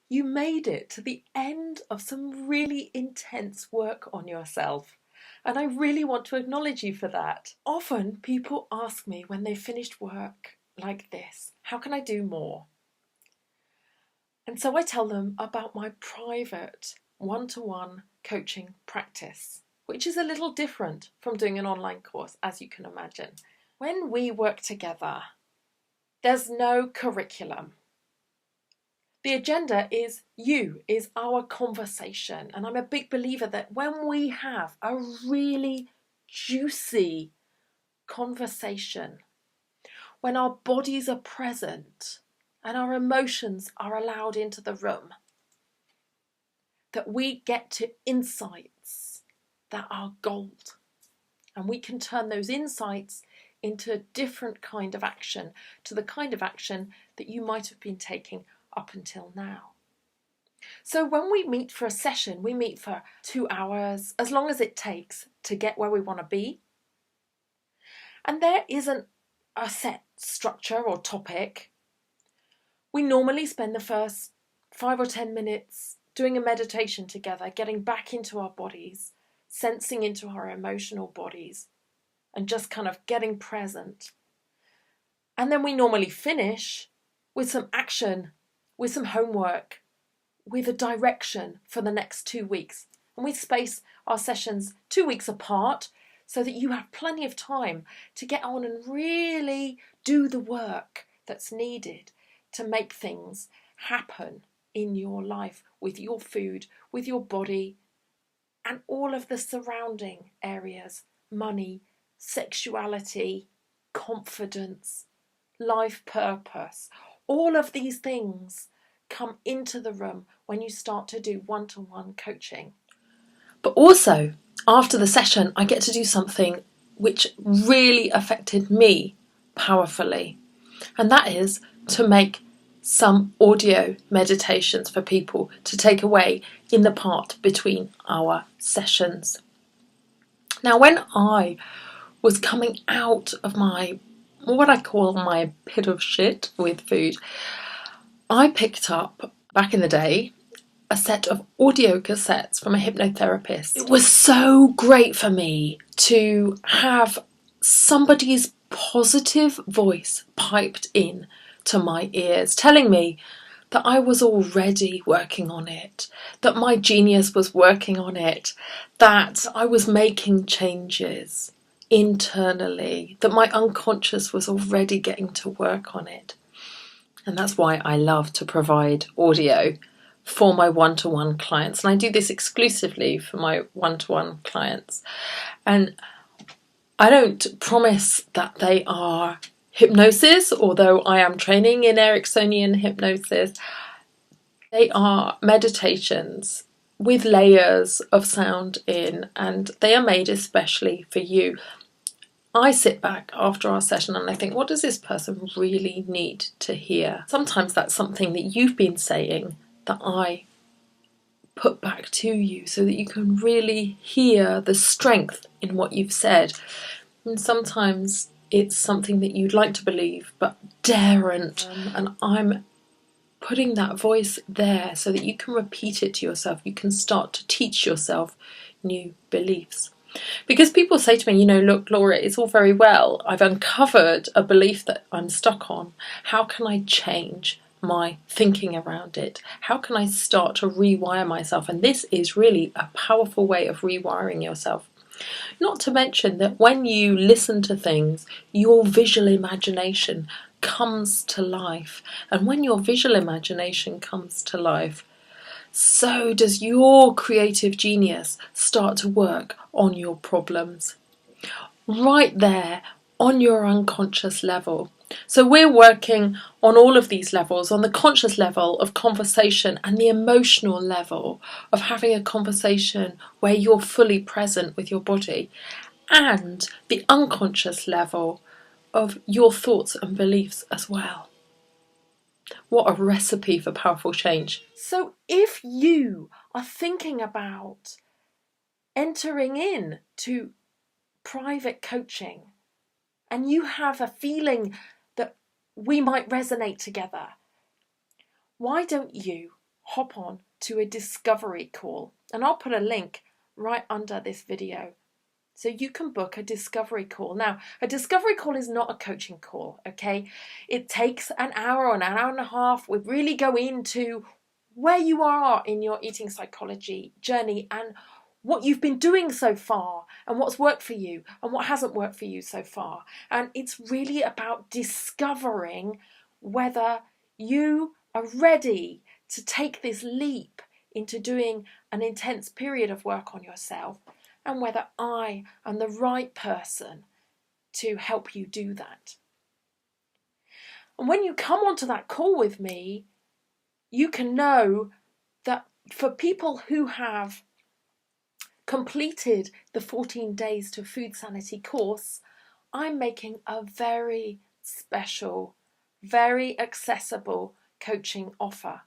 You made it to the end of some really intense work on yourself. And I really want to acknowledge you for that. Often people ask me when they've finished work like this, how can I do more? And so I tell them about my private one-to-one coaching practice, which is a little different from doing an online course, as you can imagine. When we work together, there's no curriculum. The agenda is our conversation. And I'm a big believer that when we have a really juicy conversation, when our bodies are present and our emotions are allowed into the room, that we get to insights that are gold. And we can turn those insights into a different kind of action, to the kind of action that you might have been taking up until now. So when we meet for a session, we meet for 2 hours, as long as it takes to get where we want to be. And there isn't a set structure or topic. We normally spend the first 5 or 10 minutes doing a meditation together, getting back into our bodies, sensing into our emotional bodies, and just kind of getting present. And then we normally finish with some action, with some homework, with a direction for the next 2 weeks. And we space our sessions 2 weeks apart so that you have plenty of time to get on and really do the work that's needed to make things happen in your life, with your food, with your body, and all of the surrounding areas: money, sexuality, confidence, life purpose. All of these things come into the room when you start to do one-to-one coaching. But also, after the session, I get to do something which really affected me powerfully, and that is to make some audio meditations for people to take away in the part between our sessions. Now, when I was coming out of what I call my pit of shit with food, I picked up, back in the day, a set of audio cassettes from a hypnotherapist. It was so great for me to have somebody's positive voice piped in to my ears, telling me that I was already working on it, that my genius was working on it, that I was making changes internally, that my unconscious was already getting to work on it. And that's why I love to provide audio for my one-to-one clients. And I do this exclusively for my one-to-one clients. And I don't promise that they are hypnosis, although I am training in Ericksonian hypnosis. They are meditations with layers of sound in, and they are made especially for you. I sit back after our session and I think, what does this person really need to hear? Sometimes that's something that you've been saying that I put back to you so that you can really hear the strength in what you've said. And sometimes it's something that you'd like to believe but daren't. And I'm putting that voice there so that you can repeat it to yourself. You can start to teach yourself new beliefs. Because people say to me, look, Laura, it's all very well. I've uncovered a belief that I'm stuck on. How can I change my thinking around it? How can I start to rewire myself? And this is really a powerful way of rewiring yourself. Not to mention that when you listen to things, your visual imagination comes to life. And when your visual imagination comes to life, so does your creative genius start to work on your problems. Right there on your unconscious level. So we're working on all of these levels, on the conscious level of conversation and the emotional level of having a conversation where you're fully present with your body, and the unconscious level of your thoughts and beliefs as well. What a recipe for powerful change. So if you are thinking about entering in to private coaching and you have a feeling that we might resonate together, why don't you hop on to a discovery call. And I'll put a link right under this video so you can book a discovery call. Now, a discovery call is not a coaching call, okay? It takes an hour or an hour and a half. We really go into where you are in your eating psychology journey and what you've been doing so far and what's worked for you and what hasn't worked for you so far. And it's really about discovering whether you are ready to take this leap into doing an intense period of work on yourself, and whether I am the right person to help you do that. And when you come onto that call with me, you can know that for people who have completed the 14 Days to Food Sanity course, I'm making a very special, very accessible coaching offer.